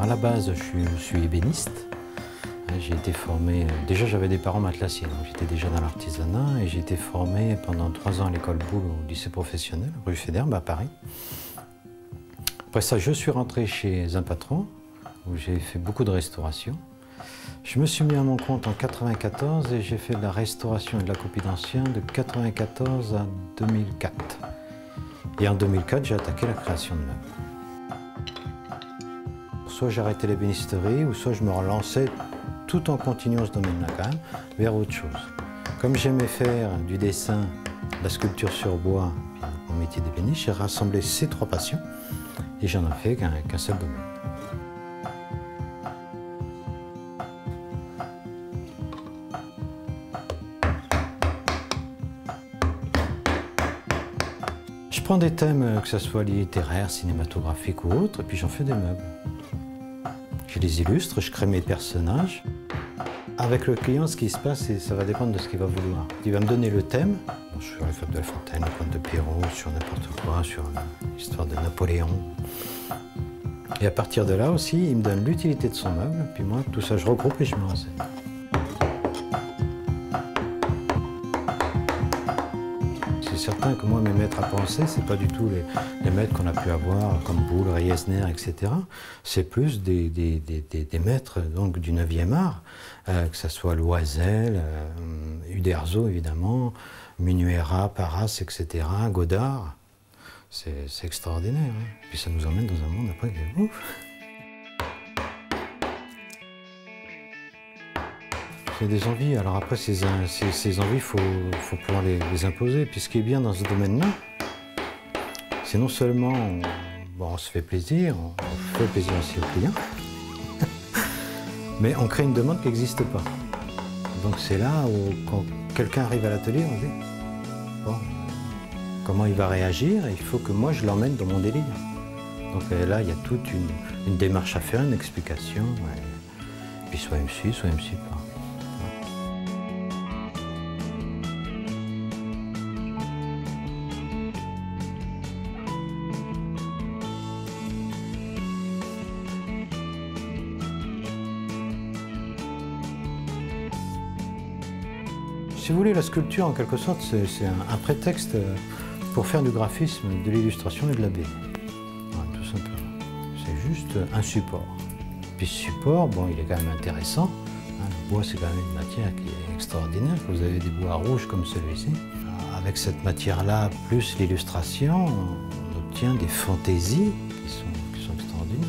à la base, je suis ébéniste. J'ai été formé, déjà j'avais des parents matelassiers, donc j'étais déjà dans l'artisanat et j'ai été formé pendant 3 ans à l'école Boulle au lycée professionnel, rue Fédère, à Paris. Après ça, je suis rentré chez un patron où j'ai fait beaucoup de restauration. Je me suis mis à mon compte en 1994 et j'ai fait de la restauration et de la copie d'anciens de 1994 à 2004. Et en 2004, j'ai attaqué la création de meubles. Soit j'arrêtais l'ébénisterie, ou soit je me relançais tout en continuant ce domaine-là quand même, vers autre chose. Comme j'aimais faire du dessin, de la sculpture sur bois, puis mon métier d'ébéniste, j'ai rassemblé ces 3 passions et j'en ai fait qu'un seul domaine. Je prends des thèmes, que ce soit littéraires, cinématographiques ou autres, et puis j'en fais des meubles. Je les illustre, je crée mes personnages. Avec le client, ce qui se passe, ça va dépendre de ce qu'il va vouloir. Il va me donner le thème, sur les fables de La Fontaine, le conte de Perrault, sur n'importe quoi, sur l'histoire de Napoléon. Et à partir de là aussi, il me donne l'utilité de son meuble, puis moi, tout ça, je regroupe et je me renseigne. C'est certain que moi, mes maîtres à penser, c'est pas du tout les maîtres qu'on a pu avoir, comme Boulle, Riesner, etc. C'est plus des maîtres donc, du 9e art, que ce soit Loisel, Uderzo, évidemment, Munuera, Parras, etc., Godard. C'est extraordinaire. Hein. Puis ça nous emmène dans un monde après qui est ouf. J'ai des envies, alors après ces envies, il faut pouvoir les imposer. Puis ce qui est bien dans ce domaine-là, c'est non seulement on se fait plaisir, on fait plaisir aussi aux clients, mais on crée une demande qui n'existe pas. Donc c'est là où quand quelqu'un arrive à l'atelier, on dit bon, comment il va réagir, il faut que moi je l'emmène dans mon délire. Donc là, il y a toute une démarche à faire, une explication. Et puis soit il me suit, soit il me suit pas. Si vous voulez, la sculpture, en quelque sorte, c'est un prétexte pour faire du graphisme, de l'illustration et de la BD. Voilà, tout simplement. C'est juste un support. Puis ce support, bon, il est quand même intéressant. Hein, le bois, c'est quand même une matière qui est extraordinaire. Vous avez des bois rouges comme celui-ci. Avec cette matière-là, plus l'illustration, on obtient des fantaisies qui sont extraordinaires.